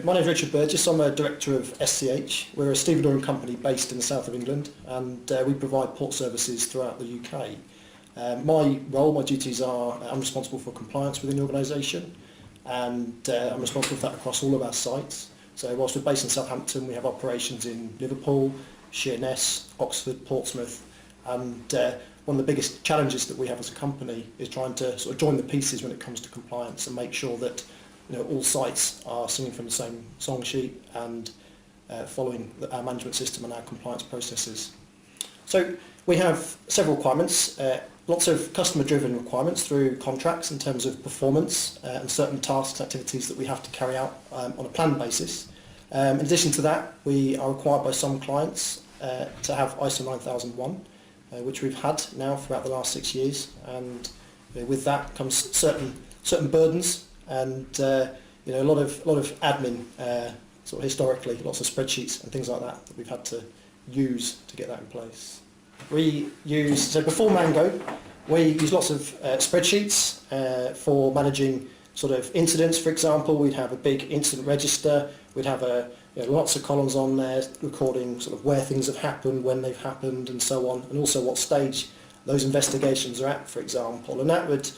my name is Richard Burgess. I'm a director of SCH. We're a stevedoring company based in the south of England, and we provide port services throughout the UK. My duties are I'm responsible for compliance within the organisation, and I'm responsible for that across all of our sites. So whilst we're based in Southampton, we have operations in Liverpool, Sheerness, Oxford, Portsmouth, and one of the biggest challenges that we have as a company is trying to sort of join the pieces when it comes to compliance and make sure that all sites are singing from the same song sheet and following our management system and our compliance processes. So we have several requirements, lots of customer-driven requirements through contracts in terms of performance and certain tasks, activities that we have to carry out on a planned basis. In addition to that, we are required by some clients to have ISO 9001, which we've had now throughout the last 6 years, and with that comes certain burdens. And a lot of admin, sort of historically, lots of spreadsheets and things like that we've had to use to get that in place. So before Mango, we use lots of spreadsheets for managing sort of incidents. For example, we'd have a big incident register. We'd have lots of columns on there recording sort of where things have happened, when they've happened, and so on, and also what stage those investigations are at, for example. And that would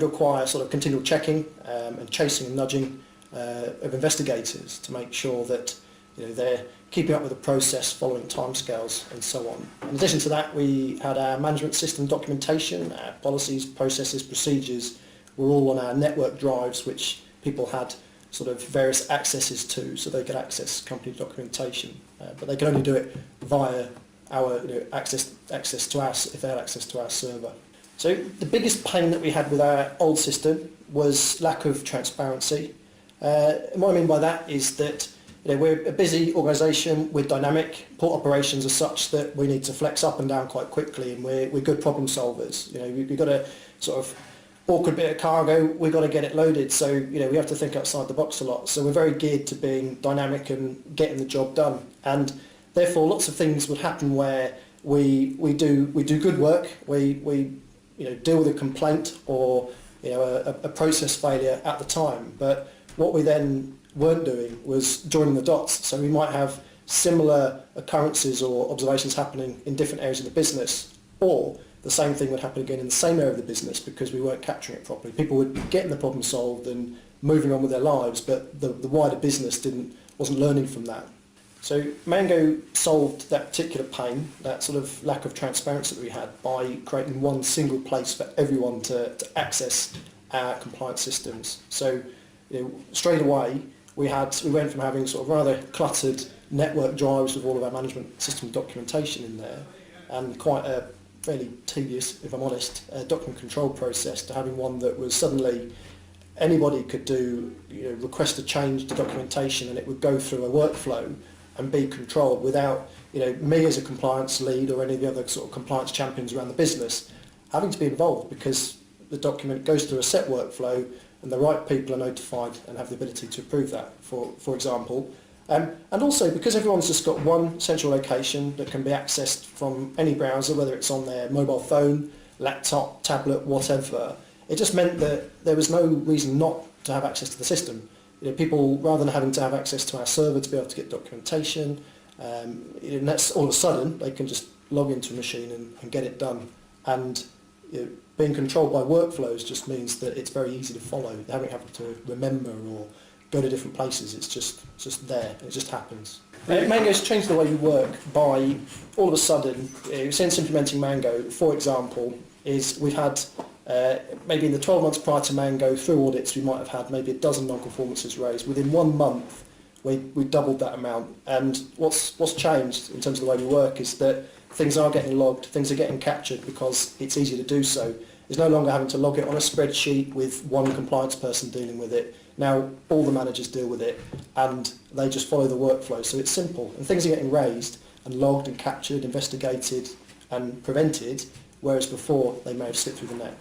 require sort of continual checking and chasing and nudging of investigators to make sure that they're keeping up with the process, following timescales, and so on. In addition to that, we had our management system documentation, our policies, processes, procedures were all on our network drives, which people had sort of various accesses to, so they could access company documentation, but they could only do it via our access to us if they had access to our server. So the biggest pain that we had with our old system was lack of transparency. And what I mean by that is that we're a busy organisation, we're dynamic, port operations are such that we need to flex up and down quite quickly, and we're good problem solvers. We've got a sort of awkward bit of cargo, we've got to get it loaded, so we have to think outside the box a lot. So we're very geared to being dynamic and getting the job done, and therefore lots of things would happen where we do good work, we deal with a complaint or a process failure at the time, but what we then weren't doing was joining the dots. So we might have similar occurrences or observations happening in different areas of the business, or the same thing would happen again in the same area of the business because we weren't capturing it properly. People would be getting the problem solved and moving on with their lives, but the wider business wasn't learning from that. So Mango solved that particular pain, that sort of lack of transparency that we had, by creating one single place for everyone to access our compliance systems. So straight away we went from having sort of rather cluttered network drives with all of our management system documentation in there, and quite a fairly tedious, if I'm honest, document control process, to having one that was suddenly anybody could request a change to documentation and it would go through a workflow and be controlled without me as a compliance lead or any of the other sort of compliance champions around the business having to be involved, because the document goes through a set workflow and the right people are notified and have the ability to approve that, for example. And also because everyone's just got one central location that can be accessed from any browser, whether it's on their mobile phone, laptop, tablet, whatever, it just meant that there was no reason not to have access to the system. People, rather than having to have access to our server to be able to get documentation, and that's all of a sudden they can just log into a machine and get it done. And being controlled by workflows just means that it's very easy to follow. They haven't had to remember or go to different places. It's just there. It just happens. Mango's changed the way we work by all of a sudden, since implementing Mango, for example, is we've had maybe in the 12 months prior to Mango, through audits, we might have had maybe a dozen non-conformances raised. Within 1 month, we doubled that amount. And what's changed in terms of the way we work is that things are getting logged, things are getting captured because it's easier to do so. There's no longer having to log it on a spreadsheet with one compliance person dealing with it. Now all the managers deal with it and they just follow the workflow, so it's simple. And things are getting raised and logged and captured, investigated and prevented, whereas before they may have slipped through the net.